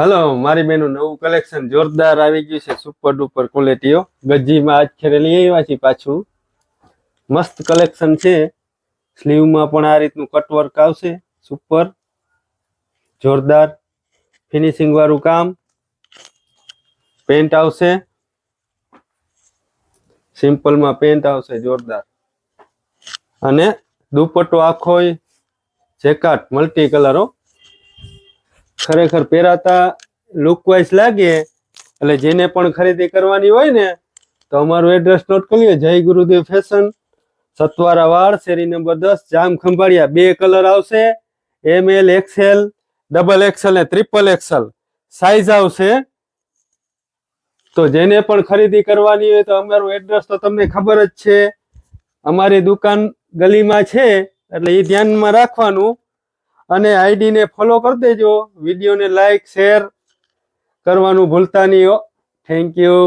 Hello મારી બેનું નવું કલેક્શન જોરદાર આવી ગયું છે. સુપર ડુપર ક્વોલિટીઓ ગજીમાં આજ ખેરે લઈ આવ્યા છીએ. પાછું મસ્ત કલેક્શન છે. સ્લીવમાં પણ આ રીતનું કટવર્ક આવશે. સુપર જોરદાર ફિનિશિંગ વાળું કામ. પેન્ટ આવશે, સિમ્પલમાં પેન્ટ આવશે જોરદાર. અને દુપટ્ટો આખો જેકાટ મલ્ટી કલરો. ખરેખર પહેરાતા લુક વાઇઝ લાગે. એટલે જેને પણ ખરીદી કરવાની હોય ને તો અમારું એડ્રેસ નોટ કરી લો. જય ગુરુદેવ ફેશન, સતવારા વાડ, શેરી નંબર 10, જામ ખંભાળિયા. 2 કલર આવશે, ML, XL, XXL ને XXL સાઈઝ આવશે. તો જેને પણ ખરીદી કરવાની હોય તો અમારું એડ્રેસ તો તમને ખબર જ છે. અમારી દુકાન ગલીમાં છે એટલે એ ધ્યાનમાં રાખવાનું. અને આઈડી ને ફોલો કરી દેજો. વિડીયોને લાઈક શેર કરવાનું ભૂલતા નહીં. Thank you.